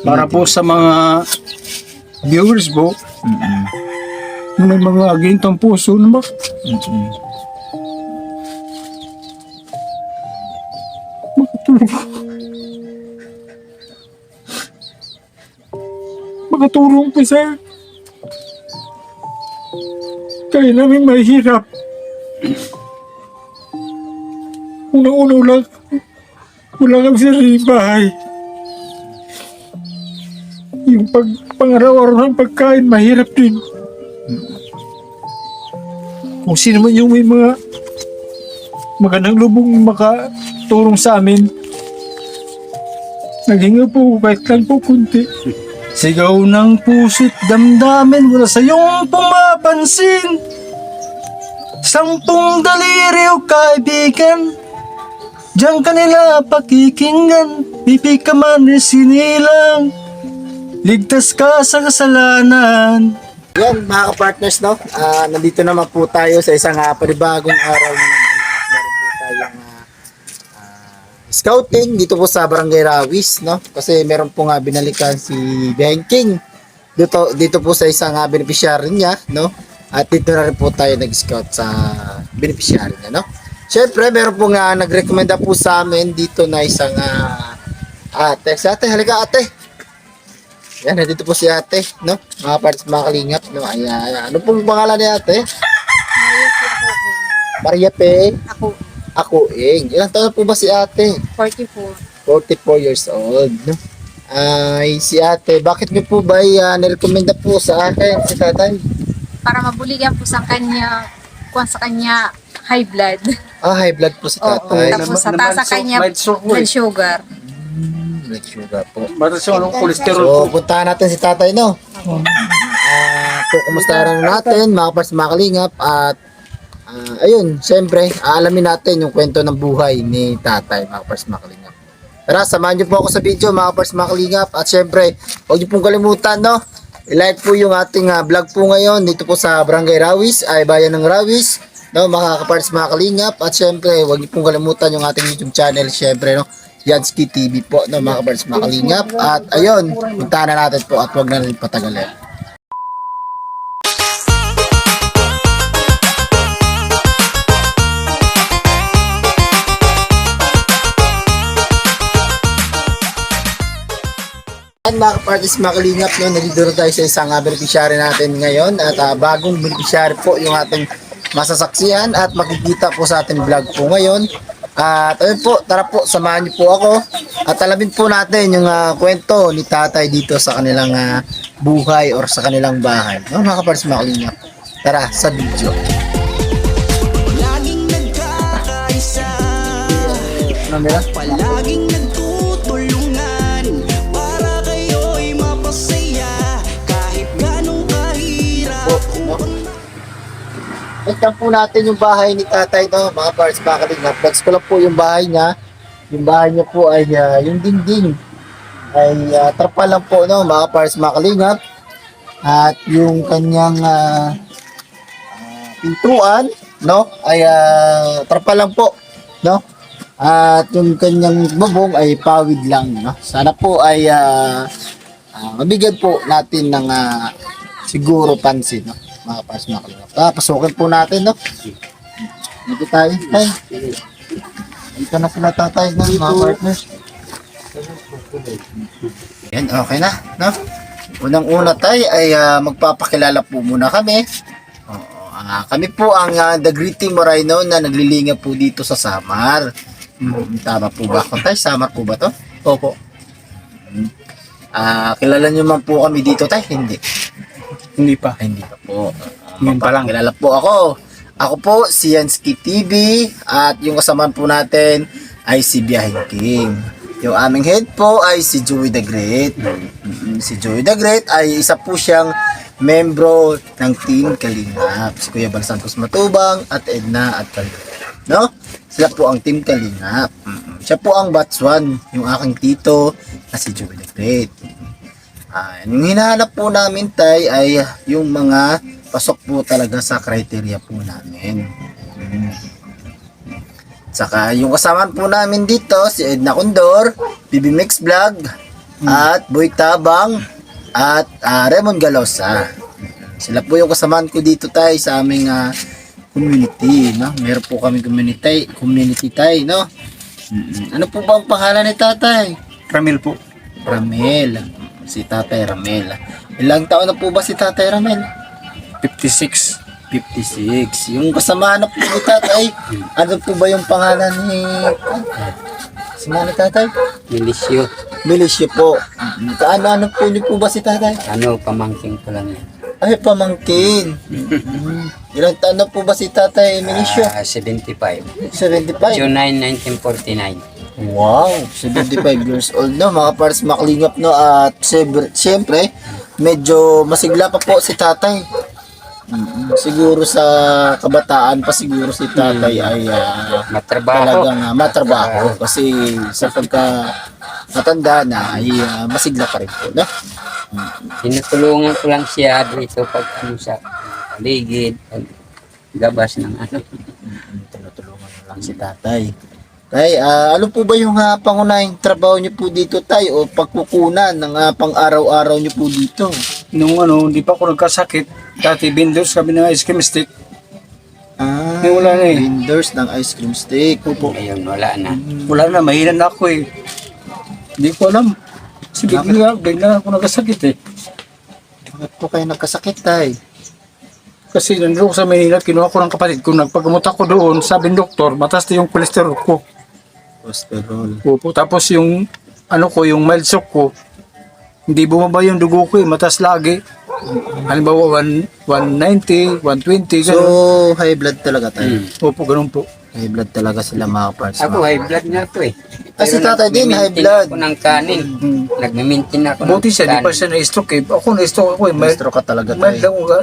Para po sa mga viewers po, may mga agintang puso na ba? Makatulong. Makatulong po sa kaya namin mahirap. Unang-una wala kami sariling bahay. Yung pang-araw-araw ng pagkain, mahirap din. Kung sino man yung may mga magandang lubong makatulong sa amin, naghinga po kahit lang po kunti. Sigaw ng puso't damdamin, wala sa iyong pumapansin. Sampung daliri o kaibigan, diyan kanila pakikinggan. Pipi ka man sinilang, ligtas ka sa kasalanan. Yan mga ka-partners, no? Nandito naman po tayo sa isang panibagong araw na naman. Meron po tayong scouting dito po sa Barangay Rawis, no? Kasi meron po nga binalikan si Behind King dito po sa isang beneficiary niya, no? At dito na rin po tayo nag-scout sa beneficiary niya, no? Siyempre, meron po nga nag-recommenda po sa amin dito na isang ate. Si ate, halika ate. Yan, nandito po si ate, no? Mga parts, mga kalingap, no? Ayan. Ano pong pangalan ni ate? Maria P. Ako, Ilang taon po ba si ate? 44. 44 years old, no? Ay, si ate, bakit niyo po ba nirekomenda po sa akin, si tatay? Para mabuligan po sa kanya, kuwan sa kanya high blood. High blood po si tatay. Tapos sa taas sa kanya blood sugar. Blood sugar po. Batas yung anong kolesterol So, po. puntahan natin si tatay, no? Kumusta rin natin, mga parts, mga kalingap, at ayun, siyempre, alamin natin yung kwento ng buhay ni tatay, mga parts, mga kalingap. Tara, samahan niyo po ako sa video, mga parts, mga kalingap, at siyempre, huwag niyo pong kalimutan, no? I-like po yung ating vlog po ngayon dito po sa Barangay Rawis, ay bayan ng Rawis, no, mga kaparts, mga kalingap, at syempre, huwag niyo pong kalimutan yung ating YouTube channel, syempre, no, Yansky TV po, no, mga kaparts, mga kalingap, at ayun, puntahan na natin po at huwag na rin patagalin. Mga kapartis, mga kalingap, no, nandito na tayo sa isang beneficiary natin ngayon at bagong beneficiary po yung ating masasaksihan at makikita po sa ating vlog po ngayon. At ayun po, tara po, samahan niyo po ako at alamin po natin yung kwento ni tatay dito sa kanilang buhay or sa kanilang bahay. No, mga kapartis, mga kalingap, tara sa video. Laging nagkakaisa, palaging nagtutulungan, para kayo'y mapasaya, kahit ganong kahirap. Ito po natin yung bahay ni tatay, no, mga parts, mga kalingap. Flex ko lang po yung bahay niya. Yung bahay niya po ay yung dingding ay trapa lang po, no, mga parts, mga kalingap. At yung kanyang pintuan, no, ay trapa lang po, no. At yung kanyang bubong ay pawid lang, no. Sana po ay mabigyan po natin ng siguro pansin, no, mga parts, mga kalingap. Pasukin po natin, no. Dito tayo. Ay, dito na sila tatay, no, mga partners. Yan, okay na, no. Unang-una tayo ay magpapakilala po muna kami. Kami po ang The Greeting Moreno na naglilinga po dito sa Samar. Tama po ba ako tayo? Samar po ba to? Opo. Kilala nyo man po kami dito tayo? Hindi. Hindi pa. Hindi pa po. Ngayon pa lang. Kilala po ako. Ako po si Yansky TV at yung kasama po natin ay si Behind King. Yung aming head po ay si Joey the Great. Si Joey the Great ay isa po siyang membro ng Team Kalingap. Si Kuya Bal Santos Matubang at Edna at Kalingap. No? Sila po ang Team Kalingap. Siya po ang batch 1, yung aking tito na si Joey the Great. Yung hinahanap po namin tay ay yung mga pasok po talaga sa criteria po namin. Saka yung kasama po namin dito si Edna Condor, BB Mix Vlog, at Boy Tabang, at Raymond Galosa. Sila po yung kasamaan ko dito tayo sa aming community, no? Meron po kami community tayo, no? Ano po ba ang pangalan ni tatay? Ramil po. Ramel. Si tatay Ramel. Ilang taon na po ba si tatay Ramel? 56. 56. Yung kasama na po ni tatay, ano po ba yung pangalan ni kasama ni tatay? Milisyo. Milisyo po. Kaano-ano po niyo po ba si tatay? Ano, pamangking ko lang yan. Ay, pamangkin. Ilang taon na po ba si tatay Milisyo? 75. 75. June 9, 1949. Wow, 75 years old na mga pars maklingap no, at siyempre medyo masigla pa po si tatay. Siguro sa kabataan pa siguro si tatay ay Matrabaho. talagang matrabaho kasi sa pagka matanda na ay masigla pa rin po, no? Tinutulungan ko lang siya dito pag ano sa paligid, pag gabas ng ano. Tinutulungan mo lang si tatay. Tay, ano po ba yung pangunahing trabaho niyo po dito, tay, o pagkukunan ng pang-araw-araw niyo po dito? Nung hindi pa ako nagkasakit, dati vendors kami ng ice cream stick. Wala na eh. Vendors ng ice cream stick. Ngayon, wala na. Wala na, mahina na ako eh. Hindi ko alam. Kasi bigla ako nagkasakit eh. Bakit po kayo nagkasakit, tay? Kasi nandun ako sa Manila, kinuha ko ng kapatid ko, nagpaggamot ako doon, sabi ng doktor, mataas na yung cholesterol ko. Cholesterol. Opo, tapos yung yung mild shock ko, hindi bumaba yung dugo ko eh, mataas lagi. Halimbawa 190, 120, So, gano'n. high blood talaga tayo. Opo, ganun po. High blood talaga sila mga parts. Ako, high blood nga ako eh. Kasi Pero tatay din, high nagmi-maintain blood. ako ng kanin. Nagmi-maintain ako ng Buti siya, di pa kanin. siya na-stroke eh. Ako na-stroke ako eh. Maestro ka talaga Mild tayo. lang ako.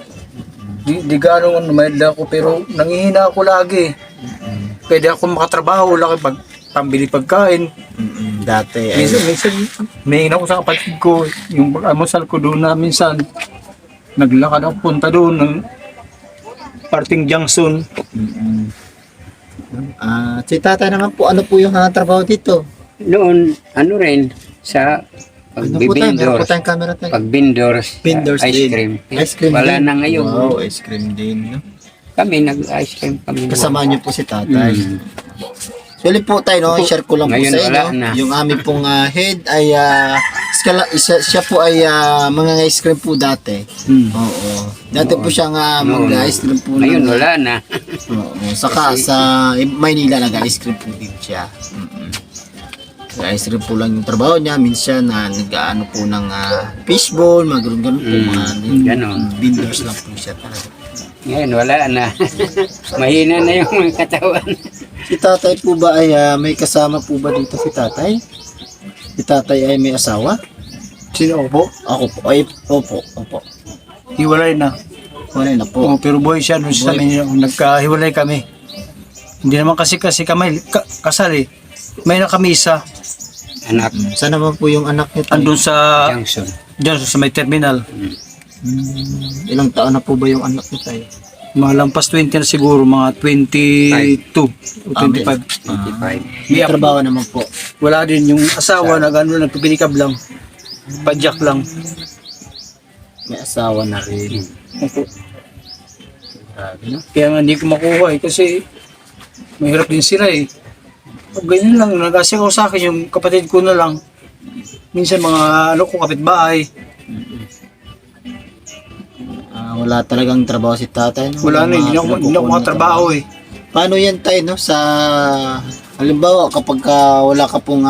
Di gano'n mild lang ako, pero nangihina ako lagi. Pwede ako makatrabaho, laki pambili pagkain. Dati ay Minsan, may ako sa kapatid ko, yung pag-amusal ko doon na minsan, naglakad ako punta doon ng parting Junction. si tatay naman po, ano po yung trabaho dito? Noon, ano rin, sa Ano po tayo? Meron pagbibindor. po tayong camera tayo. Pagbindors, Vendors ice din. cream. Ice cream Wala din. na ngayon. Wow, ice cream din. No? Kami, nag-ice cream kami. Kasama niyo po si tatay. Actually po tayo, no? I-share ko lang po Ngayon, sa wala inyo. na. Yung aming pong head ay, siya po ay mga ice cream po dati. Oo. Dati po siyang mag-ice cream po. Ngayon, wala na. Oo. Saka sa Maynila nag-ice cream po din siya. Ice cream po lang yung trabaho niya. Minsan nag-ano po ng fishball, mga ganun po. Mga Ganon. vendors lang po siya talaga. Ngayon, wala na. Mahina na yung mga katawan. Si tatay po ba ay may kasama po ba dito si tatay? Si tatay ay may asawa? Sino po? Ako po. Ay, opo. Hiwalay na. Wala na po. Oo, pero buhay siya nung sa Manila, nagkahiwalay kami. Hindi naman kasi kami kasal eh. May na kami isa, Anak, Saan naman po yung anak niyo? tay? andun sa, Junction. dyan sa may terminal. Ilang taon na po ba yung anak niyo tayo? Mga lampas 20 na siguro, mga 22 o 25. 25. May trabaho naman po. Wala din yung asawa, nagpipinikab lang. Padyak lang. May asawa na rin. Opo. Grabe, no? Kaya nga hindi ko makuha eh, kasi mahirap din sila eh. Pag ganyan lang, nag-asikaw sa akin yung kapatid ko na lang. Minsan mga kapitbahay. Wala talagang trabaho si tatay. No? Wala na, hindi ako pinagkukunan na makatrabaho eh. Paano yan tayo, no? Sa, halimbawa, kapag wala ka pong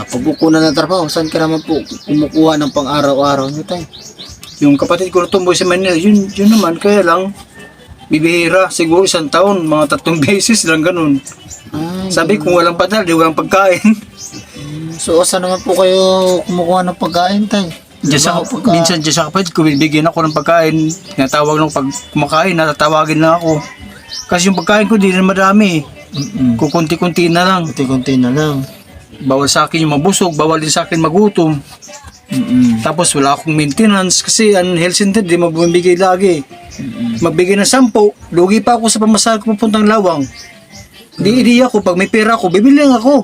pagkukunan ng trabaho, saan ka naman po kumukuha ng pang-araw-araw nyo tayo? Yung kapatid ko na tumboy sa Manila, yun naman, kaya lang, bibihira, siguro isang taon, mga 3 beses lang ganun. Sabi kung walang padal, di walang pagkain. So, saan naman po kayo kumukuha ng pagkain tayo? Minsan dyan sa kapatid ko, bibigyan ako ng pagkain, tinatawag lang pag kumakain, natatawagin na ako. Kasi yung pagkain ko, di rin madami. Kukunti-kunti na lang. Kunti-kunti na lang. Bawal sa akin yung mabusog, bawal din sa akin magutom. Tapos wala akong maintenance kasi ang health center di magbibigay lagi. Magbigay ng 10, lugi pa ako sa pamasahe ko papuntang Lawang. Di ako, pag may pera ako, bibili lang ako.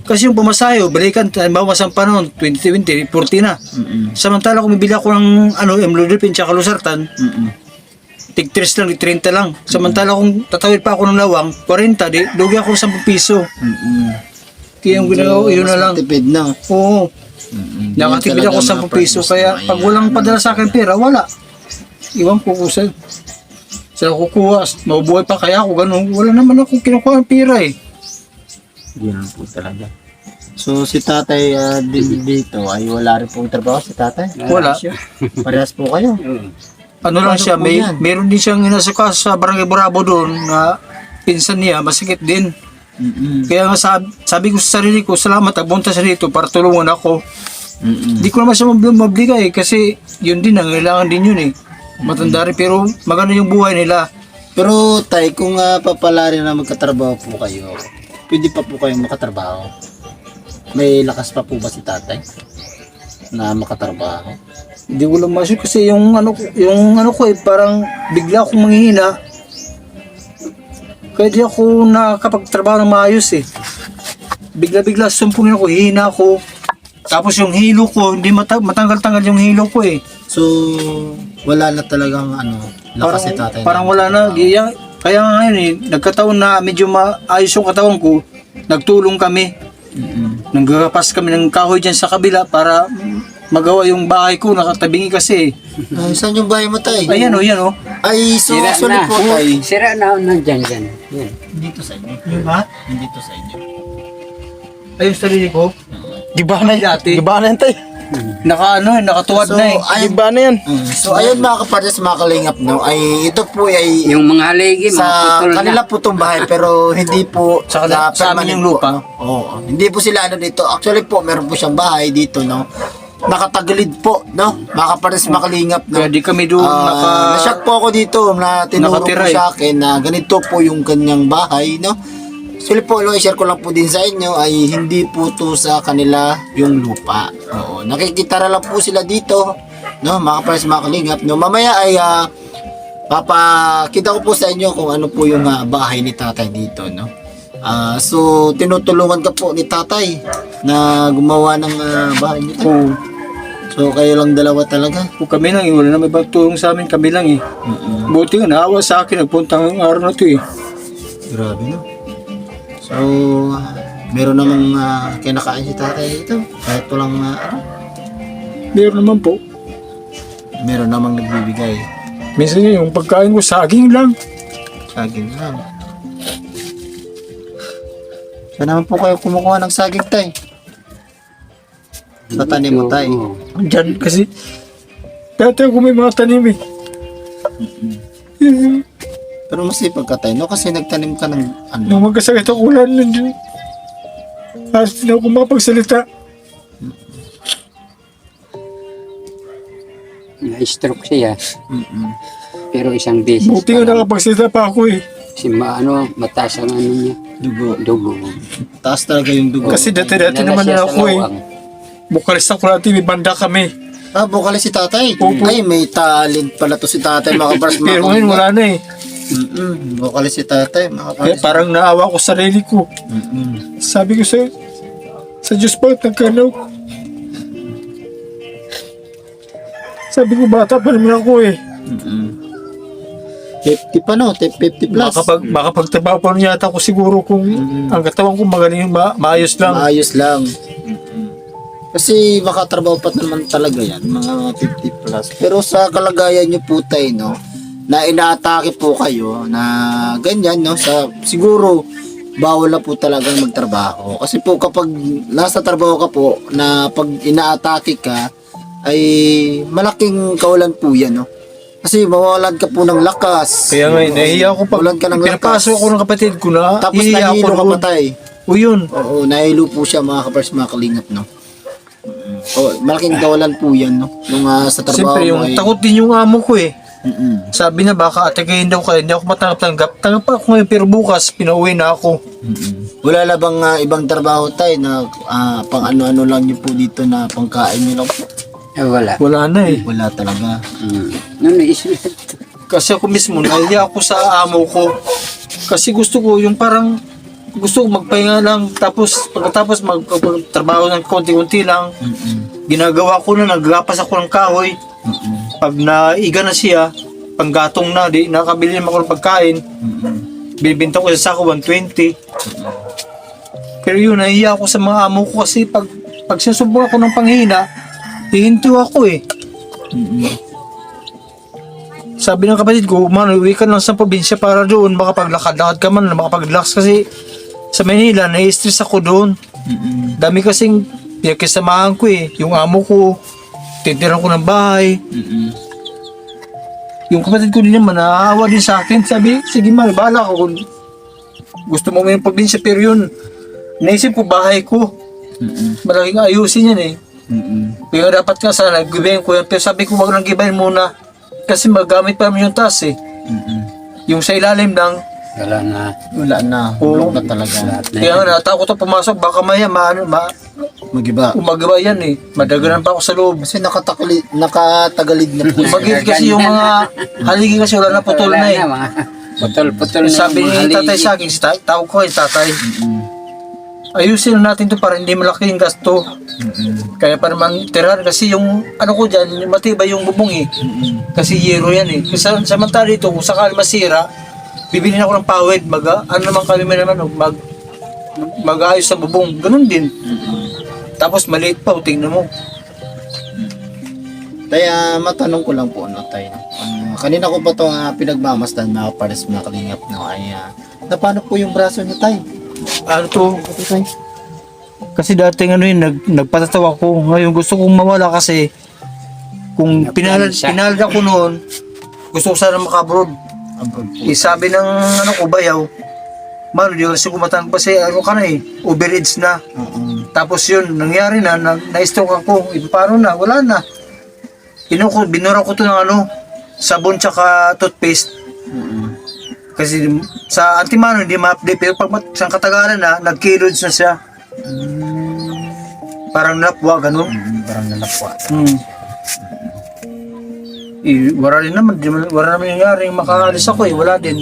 Kasi yung pamasahe, balikan, halimbawa sa panahon, 2020, 40 na. Samantala kung bibili ako ng Emlodipin tsaka Losartan, tig 3 lang, tig 30 lang. Samantala kung tatawid pa ako ng Lawang, 40, di, lugi ako 10 piso. Kaya yung ginagawa, yun na lang. Tipid na. Oo. Nakatipid ako 10 piso, kaya pag walang padala sa akin pera, wala. Iwan ko kung sila kukuha, mabubuhay pa kaya ako, ganun. Wala naman ako kinukuha ng pera eh. Yan po talaga. So si tatay din dito ay wala rin pong trabaho si tatay? Wala. Parehas po kayo? Ano lang Paano siya, po may yan? meron din siyang inasuka sa Barangay Borabo doon na pinsan niya, masakit din. Kaya nga sabi ko sa sarili ko, salamat, agbunta siya dito para tulungan ako. Hindi ko naman siya mabligay kasi yun din, nangailangan din yun eh. Matanda rin pero maganda yung buhay nila. Pero tay, kung papalarin na magkatrabaho po kayo, pwede pa po kayong makatrabaho? May lakas pa po ba si tatay na makatrabaho? Hindi ko lang masyo kasi yung ano ko eh, parang bigla akong manghihina. Kaya di ako nakakapagtrabaho ng maayos eh. Bigla-bigla sumpungin ako, hihina ako. Tapos yung hilo ko, hindi matanggal-tanggal yung hilo ko eh. So, wala na talagang lakas si tatay. Parang wala na. Kaya nga ngayon eh, nagkataon na medyo maayos yung katawan ko, nagtulong kami. Nanggapas kami ng kahoy dyan sa kabila para magawa yung bahay ko, nakatabingi kasi. Ay, saan yung bahay mo tay? Ayan o, yan o. Ay, so Sira actually na. po tay. Sira na, nandyan dyan. Yan. Dito sa inyo. Yung ba? Dito sa inyo. Ayun sarili ko. Giba na Dati. Giba na yan, tay. Nakatuwad na eh. Giba na yan. So ayun mga kapartners, mga kalingap, no, ay ito po ay Yung mga haligi, mga sa putol na. kanila po itong bahay pero hindi po Sa kanila- sa amin yung permanent lupa. po, no? Oo. Hindi po sila dito. Actually po meron po siyang bahay dito, no. Nakatagilid po, no. Mga kapartners, mga kalingap, no. Kaya di kami doon Na-shock po ako dito na tinuro po nakatira eh. sa akin na ganito po yung kanyang bahay, no. Actually po, i-share ko lang po din sa inyo ay hindi po to sa kanila yung lupa. Oo, nakikita lang po sila dito, no, mga kapatid, mga kalingap, no. Mamaya ay papakita ko po sa inyo kung ano po yung bahay ni tatay dito, no. So tinutulungan ka po ni tatay na gumawa ng bahay nito. Oo. So kayo lang dalawa talaga. Kung kami lang eh, wala na may tulong sa amin, kami lang eh. Buti nga, naawa sa akin, nagpuntang araw na to eh. Grabe, no. So meron namang kinakain si tatay dito. Kahit walang Meron naman po. meron namang nagbibigay. Minsan yung pagkain ko, saging lang. Saging lang. Saan naman po kayo kumukuha ng saging, tay? Sa tanim mo, tay? Oo. Diyan kasi, dati ako may mga tanim eh. Pero masipag ka, tay, no? Kasi nagtanim ka ng ano. Nung magkasakit ako, wala na dyan. Halos na ako makapagsalita. Na-stroke siya. Pero isang beses. Buti nga nakapagsalita pa ako eh. Si mataas ang ano niya. Dugo. Taas talaga yung dugo. Kasi dati-dati Dinala naman siya na sa ako eh. Lawang. Bukalista ko natin, may banda kami. Bukali si tatay. Opo. Ay, may talent pala to si tatay, mga kapars, mga Pero ngayon kalingap. wala na eh. Bukali si tatay, mga Kaya kapars. parang naawa ko sa sarili ko. Sabi ko sa Diyos pa, nagkanaw. Sabi ko, bata pa naman ako eh. 50 pa, no? 50 plus. Makapagtrabaho pa rin yata ako siguro kung ang katawan ko magaling, maayos lang. Maayos lang. Kasi makatrabaho pa naman talaga yan, mga 50 plus. Pero sa kalagayan nyo po tayo, no, na inaatake po kayo na ganyan, no, sa siguro bawal na po talagang magtrabaho. Kasi po kapag nasa trabaho ka po na pag inaatake ka ay malaking kawalan po yan, no. Kasi mawalan ka po ng lakas. Kaya nga, nahihiya ako pag Mawalan ka ng lakas. pinapasok ako ng kapatid ko na Tapos hihiya ako nahilo ka doon. pa tayo. O yun. Oo, nahilo po siya mga kapars, mga kalingap, no. Malaking kawalan po yan, no. Nung sa trabaho Siyempre, yung mo ay... takot din yung amo ko eh. Mm-mm. Sabi na baka atagayin daw kayo, hindi ako matanggap-tanggap. Tanggap pa ako ngayon, pero bukas, pinauwi na ako. Wala na bang ibang trabaho tayo na pang ano-ano lang nyo po dito na pangkain nyo lang po? Wala. Wala na eh. Wala talaga. Noon isip. Kasi ako mismo, nahiya ako sa amo ko. Kasi gusto ko yung parang gusto ko magpahinga lang, tapos pagkatapos magtrabaho ng konti-unti lang, ginagawa ko na, naggapas ako ng kahoy. Pag naiga na siya, panggatong na, di nakabili naman ako ng pagkain, binibenta ko sa sako 120. Pero yun, nahiya ako sa mga amo ko kasi pag sinusubok ako ng panghina, hihinto ako eh. Sabi ng kapatid ko, man, uwi ka lang sa probinsya para doon, makapaglakad-lakad ka man, makapag-relax kasi sa Manila, nai-stress ako doon. Dami kasing pinakisamahan ko eh. Yung amo ko, titiran ko ng bahay. Yung kapatid ko din naman, naawa din sa akin. Sabi, sige man, bahala ko kung gusto mo may probinsya, pero yun, naisip ko bahay ko. Malaking ayusin yan eh. Pero dapat ka sana, gibayin ko yan. Pero sabi ko, wag nang gibayin muna. Kasi magamit pa naman yung taas eh. Yung sa ilalim lang, Wala na. Wala na. Oo. Wala na talaga. kaya nga natakot ako pumasok, baka maya Magiba. umagawa yan eh. Madaganan pa ako sa loob. Kasi nakatagalid na po. Magiging kasi yung mga haligi kasi wala na putol na eh. mga putol-putol na Sabi yung mga ni tatay haligi. sa akin, tawag ko kay tatay, ayusin natin to para hindi malaki yung gasto. Kaya pa naman tirahan kasi yung ano ko dyan, yung matibay yung bubong eh. Kasi yero yan eh. Kasi samantala dito, kung sakali masira, bibili ako ng pawid, ano naman kami naman, mag-ayos sa bubong. Ganun din. Tapos maliit pa, tingnan mo. Kaya matanong ko lang po, tay. Kanina ko pa ito pinagmamasdan na pares mga kalingap, no? Ay, na paano po yung braso niyo, tay? Ano to? Tay? Kasi dating ano yun, nagpatatawa ko. Ngayon gusto kong mawala kasi kung pinalad ako noon, gusto ko sana maka-abroad. Abroad po. Sabi ng ano ko, bayaw, mano, di kasi kumatang pa kasi ano ka na eh, overage na. Tapos yun, nangyari na-stroke ako. Paano na? Wala na. Binura ko to ng ano, sabon tsaka toothpaste. Kasi sa antimano hindi ma-update, pero pag sa katagalan na, nag-kilods na siya. Parang napwa, gano'n. Parang nalapwa. Wala naman nangyari, makaalis ako eh, wala din.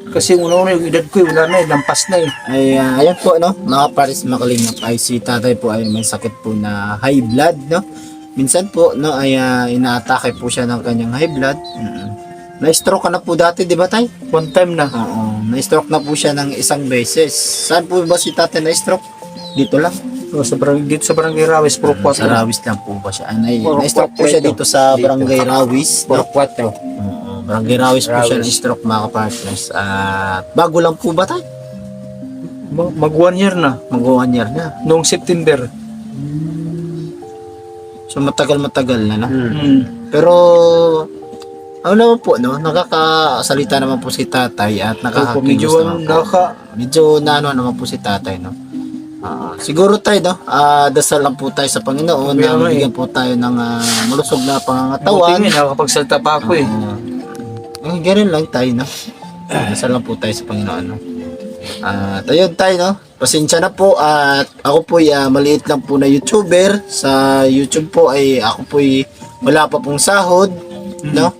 Kasi una-una yung edad ko eh, wala na eh, lampas na eh. Ay, ayan po, no? Mga pares mga kalingap, ay si tatay po ay may sakit po na high blood, no? Minsan po, no, ay inaatake po siya ng kanyang high blood. Na-stroke ka na po dati, di ba, tay? One time na. Oo, na-stroke na po siya ng isang beses. Saan po ba si tatay na-stroke? Dito lang. So, dito sa Barangay Rawis, Pro 4. Sa Rawis lang po ba siya? Puro Na-stroke po kwatro siya ito. dito sa Barangay Rawis. Puro No? 4. Oo, Barangay Rawis po siya Rawis. na-stroke, mga kapartners. At bago lang po ba tayo? Mag 1 year na, Mag-1 year na. noong September. So matagal-matagal na, no? Pero ano naman po, no? Nakakasalita naman po si tatay at nakakakilos naman po. Medyo naano naman po si tatay, no? Siguro tayo, no? Dasal lang po tayo sa Panginoon na mabigyan po tayo ng malusog na pangangatawan. Buti nga, nakakapagsalta pa ako eh. Ganun lang tayo, no? Dasal lang po tayo sa Panginoon, no? At ayun tayo, no? Pasensya na po at ako po maliit lang po na YouTuber. Sa YouTube po ay ako po wala pa pong sahod, no?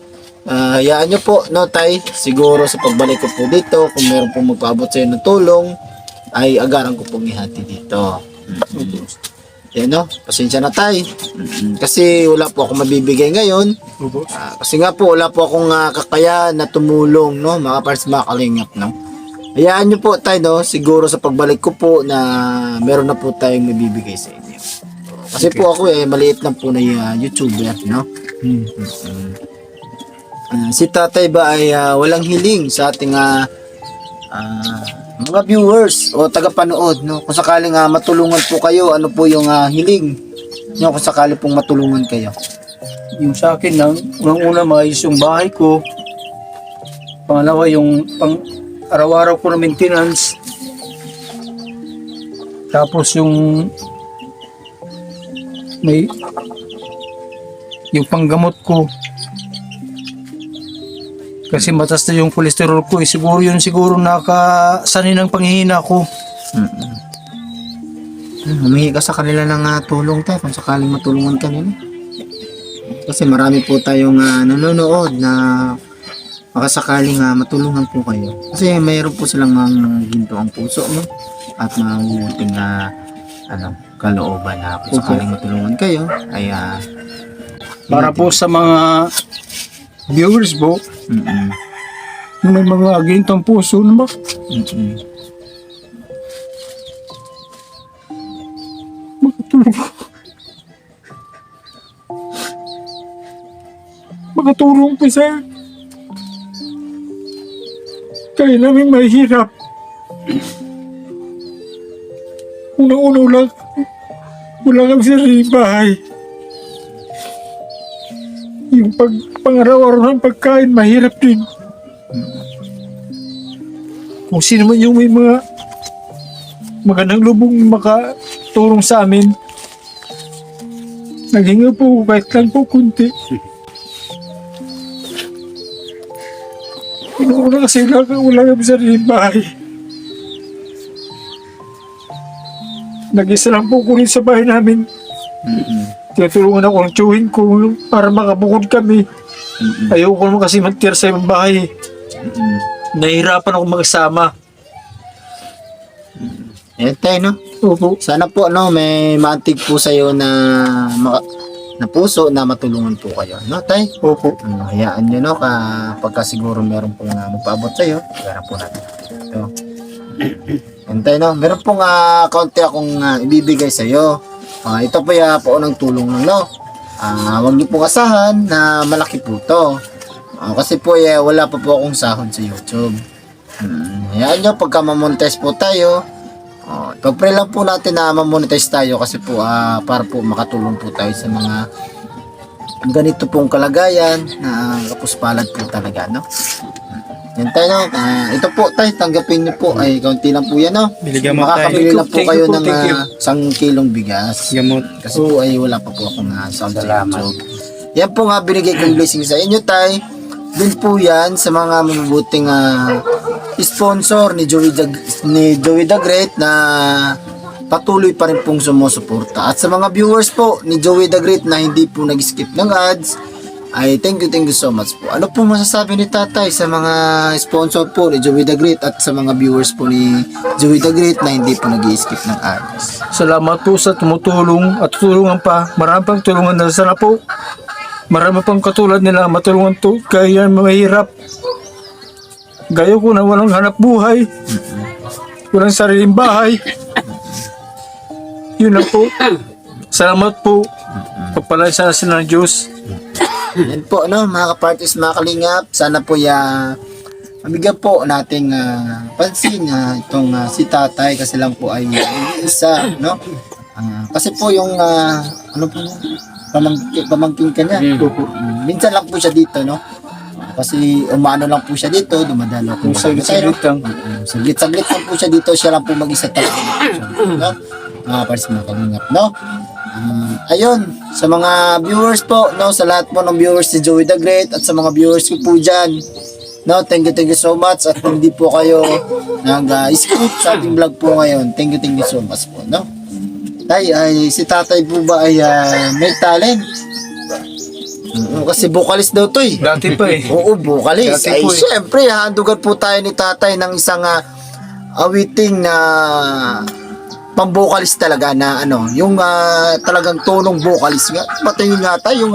Hayaan nyo po, no, tay? Siguro sa pagbalik ko po dito, kung meron po magpaabot sa ng tulong, ay agaran ko pong ihati dito. Yan, no? Pasensya na, tay. Kasi wala po akong mabibigay ngayon. Kasi nga po, wala po akong kakayahan na tumulong, no? Mga parts, mga kalingap, no? Hayaan nyo po, tay, no? Siguro sa pagbalik ko po na meron na po tayong mabibigay sa inyo. Kasi po ako maliit lang po na YouTuber, no? Si tatay ba ay walang hiling sa ating mga viewers o tagapanood, no? Kung sakaling matulungan po kayo, ano po yung hiling nyo kung sakali pong matulungan kayo? Yung sa akin lang, unang-una maayos yung bahay ko. Pangalawa, yung araw-araw ko na maintenance. Tapos yung panggamot ko. Kasi mataas na yung cholesterol ko eh. Siguro nakasani ng panghihina ko. Humingi ka sa kanila ng tulong tayo kung sakaling matulungan ka nila. Kasi marami po tayong nanonood na makasakaling matulungan po kayo. Kasi mayroon po silang mga ginto ang puso, no? at mabubuting na kalooban na kung sakaling matulungan kayo ay Para po sa mga viewers po, mm-mm, yung may mga agintang puso na ba? mm-mm. Makatulong po sa kaya namin mahirap. Unang-una wala kami sariling bahay. Yung pang-araw-araw ng pagkain, mahirap din. Kung sino man yung may mga magandang lubong makatulong sa amin, naghinga po kahit lang po kunti. Una kasi wala kami sariling bahay. Nag-isa lang po ko rin sa bahay namin. Mm-mm. Tinutulungan ako ng tiyuhin ko para makabukod kami. Mm-mm. Ayoko naman kasi magtira sa ibang bahay. Mm-mm. Nahihirapan ako magsama. Ayan tayo, no? Opo. Sana po, may maantig po sa'yo na puso na matulungan po kayo, no, tay? Opo. Hayaan nyo, pagka siguro meron pong magpaabot sa'yo, kaya po natin. Ito. Ayan tayo, no? Meron pong kaunti akong ibibigay sa'yo. Ito po po ng tulong no? Huwag niyo pong asahan na malaki po to. Kasi po wala pa po akong sahod sa YouTube. Hayaan nyo, pagka mamonetize po tayo, pag-pray lang po natin na mamonetize tayo kasi po para po makatulong po tayo sa mga ganito pong kalagayan na kapuspalad po talaga, no? Yan tayo, no? Ito po tayo, tanggapin niyo po, ay kaunti lang po yan, no? Biligyan mo tayo. Makakabili lang po Thank you kayo po, ng thank you. 1 kilong bigas. Gamot. Kasi po ay wala pa po akong sahod sa Salamat. YouTube. Yan po nga binigay kong blessing sa inyo, tay. Din po yan sa mga mabubuting sponsor ni Joey the Great na patuloy pa rin pong sumusuporta. At sa mga viewers po ni Joey the Great na hindi po nag-skip ng ads, ay thank you so much po. Ano po masasabi ni tatay sa mga sponsor po ni Joey the Great at sa mga viewers po ni Joey the Great na hindi po nag-skip ng ads? Salamat po sa tumutulong at tutulungan pa. Marami pang tulungan na sana po. Marami pang katulad nila matulungan to kaya mahirap. Gaya ko na walang hanap buhay. Walang sariling bahay. Yun lang po. Salamat po. Pagpalay sana sila ng Diyos. Yan po, mga kapartis, mga kalingap. Sana po mabigyan po nating pansin itong si tatay kasi lang po ay isa, no? Kasi po yung pamangkin ka niya. Minsan lang po siya dito, no? Kasi umano lang po siya dito, dumadalo po Kung saglit lang. Saglit lang po siya dito, siya lang po mag-isa talaga. No? Mga kapartis, mga kalingap, no? Ayun, sa mga viewers po, no, sa lahat po ng viewers si Joey the Great at sa mga viewers ko po dyan, no, thank you so much at hindi po kayo nag-skip sa ating vlog po ngayon. Thank you so much po, no. Tay, si tatay po ba ay may talent? Kasi vocalist daw to eh. Dati pa eh. Oo, vocalist. Dati Ay, po eh. syempre, handugan po tayo ni tatay ng isang awiting na pang-vocalist talaga na yung talagang tonong vocalist nga. Patingin nga tayo yung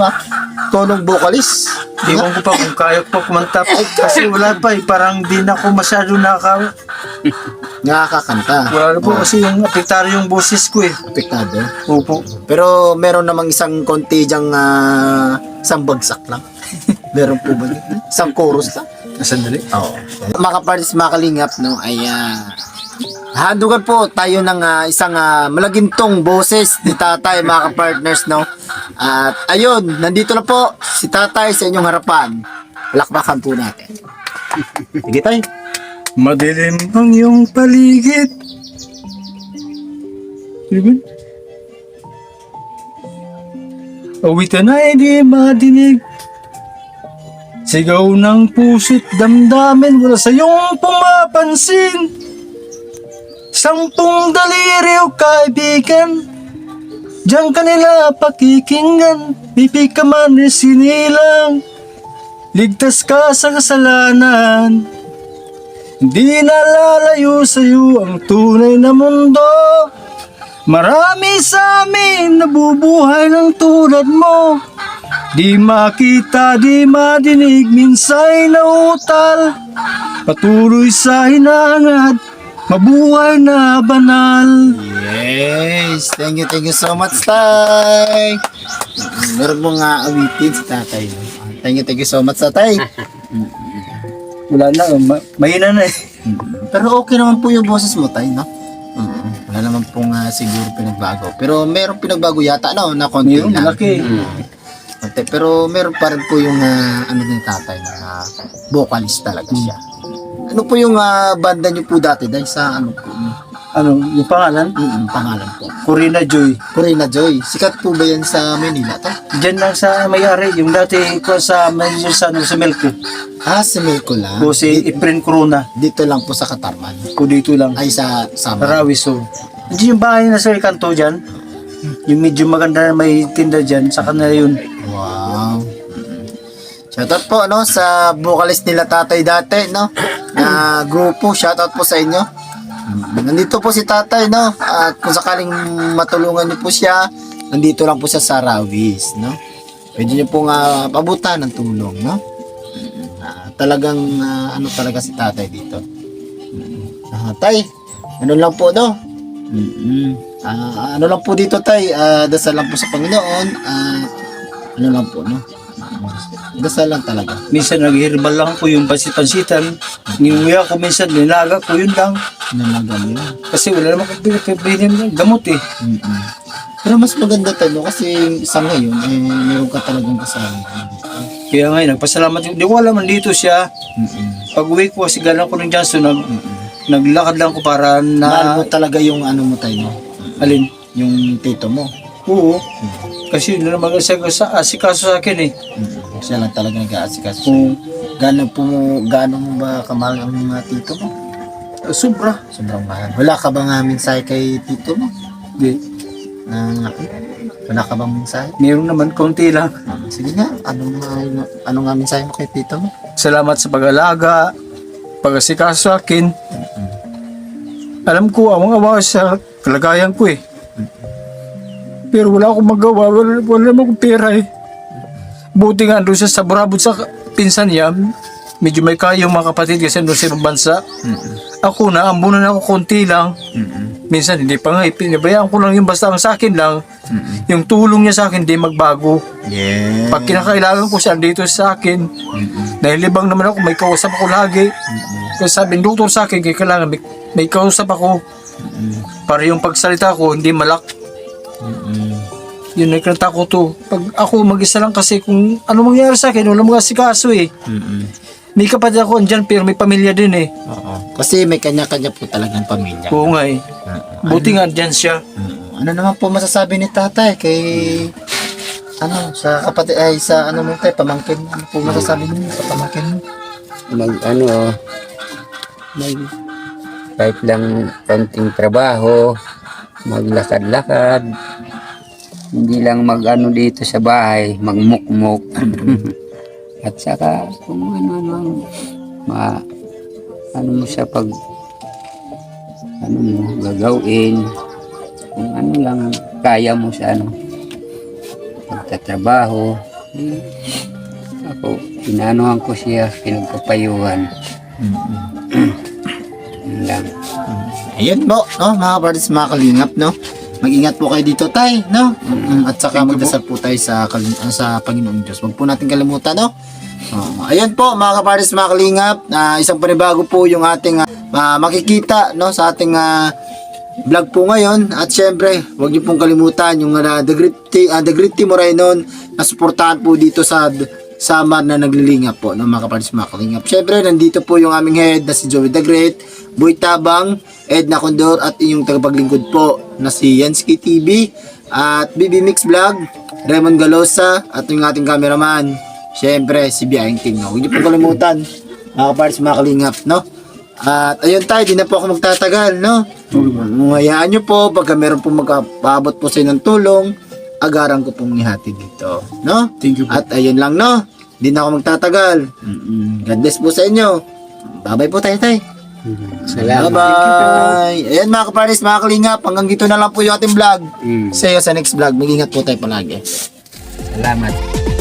tonong vocalist. Ewan ko pa kung kaya ko kumanta kasi wala pa eh. Parang di na ako masyado Nakakakanta. wala na po kasi yung apektado yung boses ko eh. Apektado. Opo. Pero meron namang isang konti dyang isang bagsak lang. Meron po ba? Isang chorus lang. Sandali. Oo. Mga kapartis, mga kalingap, no, ay handugan po tayo ng isang malagintong boses ni tatay, mga kapartners, no. At ayun, nandito na po si tatay sa inyong harapan. Lakbakan po natin. Sige tayo. Madilim ang iyong paligid. Diba? Awitan ay di madinig. Sigaw ng puso't damdamin wala sa iyong pumapansin. 10 daliri o kaibigan, diyan kanila pakikinggan, pipi ka man sinilang, ligtas ka sa kasalanan. Di nalalayo sa'yo ang tunay na mundo. Marami sa amin nabubuhay ng tulad mo. Di makita, di madinig, minsa'y nauutal. Patuloy sa hinahangad, mabuhay na banal. Yes, thank you so much, Tay. Meron mo nga awitin si tatay. No? Thank you so much, Tay. Wala na, mahina na eh. Pero okay naman po yung boses mo, Tay, no? Wala naman pong siguro pinagbago. Pero meron pinagbago yata, no? Na konti Mayroon, lang. malaki. Konti. Pero meron pa rin po yung ano din tatay na vocalist talaga siya. Ano po yung banda niyo po dati? Dahil sa ano po? Ano, yung pangalan? Pangalan po. Corina Joy. Corina Joy. Sikat po ba yan sa Manila, to? Diyan lang sa may-ari, yung dati ko sa manager sa Melco. Sa Melco lang. Ko si Efren Corona. Dito lang po sa Katarman. Ko dito lang. Ay, sa Sama. Rawis, so. Hindi yung bahay na sa kanto dyan. Yung medyo maganda na may tinda dyan, sa kanila yun. Wow. Shoutout po, no, sa vocalist nila tatay dati, no? Na grupo, shoutout po sa inyo. Nandito po si tatay, no? At kung sakaling matulungan niyo po siya, nandito lang po siya sa Rawis, no? Pwede niyo pong pabutan ng tulong, no? Talagang ano talaga si tatay dito. Tay, ano lang po, no? Ano lang po dito, tay? Dasal lang po sa Panginoon. Ano lang po, no? Dasal lang talaga. Minsan nag-herbal lang ko yung pansit-pansitan. Ninuya ko minsan, nilaga ko yun lang. Nanagan yun. Kasi wala naman kong pinipiliin ng gamot eh. Pero mas maganda tayo, no? Kasi sa ngayon, meron ka talagang kasama. Kaya ngayon, nagpasalamat yung, di ko alam, dito siya. Pag uwi ko, kasi galang ko ng Johnson, naglakad lang ko para Mahal mo na, talaga yung ano mo tayo, no? alin, Yung tito mo. oo. Kasi yun na naman asikaso sa akin eh. Siya lang talaga nag-aasikaso. Kung Gaano mo ba kamahal ang mga tito mo? sobra. Sobrang mahal. Wala ka bang mensahe kay tito mo? Di, Wala ka bang mensahe? meron naman, konti lang. Sige nga, ano nga mensahe mo kay tito mo? Salamat sa pag-alaga, pag-asikaso sa akin. Alam ko, awang-awa sa kalagayan ko eh. Pero wala akong magawa, wala naman akong pera eh. Buti nga doon siya sa burabot sa pinsan niya, medyo may kaya yung mga kapatid kasi doon sa ibang bansa. Ako na, ambunan ako konti lang. Minsan hindi pa nga, pinabayaan ko lang yung basta ang sa akin lang. Yung tulong niya sa akin, hindi magbago. Yeah. Pag kinakailangan ko siya, dito sa akin. Nahilibang naman ako, may kausap ako lagi. Kasi sabi ng doktor sa akin, kailangan may kausap ako. Para yung pagsalita ko, hindi malak. Yun, nagkanta ko to. Pag ako mag-isa lang kasi kung ano mangyari sa akin, wala mga sikaso eh. May kapatid ako andyan, pero may pamilya din eh. Oo. Kasi may kanya-kanya po talagang pamilya. Oo nga eh. Buti nga andyan siya. Ano naman po masasabi ni tatay kay sa kapatid ay sa ano mo tayo pamangkin? Ano po masasabi niyo sa pamangkin mo? Kahit lang konting trabaho, maglakad-lakad, hindi lang dito sa bahay, magmukmok. At saka kung ano mo siya pag mo gagawin, kung ano lang kaya mo sa pagtatrabaho. Ako, inaanohan ko siya, pinagpapayuhan. Yun lang. Ayun po, no, mga brothers, mga kalingap, no? Mag-ingat po kayo dito, tay, no? At saka magdasal po tayo sa Panginoong Diyos. Huwag po natin kalimutan, no? Ayun po, mga kaparis, mga kalingap, isang panibago po yung ating makikita, no, sa ating vlog po ngayon. At syempre, huwag niyo pong kalimutan yung The Great Team Moreno na suportahan po dito sa Samar na naglilingap po, no, mga kaparis, mga kalingap. Syempre, nandito po yung aming head na si Joey the Great, Boy Tabang, Edna Condor, at inyong tagapaglingkod po na si Yansky TV at BB Mix Vlog, Raymond Galosa, at yung ating cameraman, syempre si Biyahing King, no? Huwag niyo pong kalimutan, mga kaparis, mga kalingap, no? At ayun tayo, di na po ako magtatagal, no? Hayaan niyo po, pagka meron pong magpaabot po sa inyo ng tulong, agaran ko pong ihati dito, no? Thank you po. At ayun lang, no? Di na ako magtatagal. God bless po sa inyo. Bye-bye po tayo, tay. Salamat. Bye-bye. Ayan mga kaparis, mga kalingap, hanggang dito na lang po yung ating vlog. Mm. See you sa next vlog. Mag-ingat po tayo palagi. Salamat.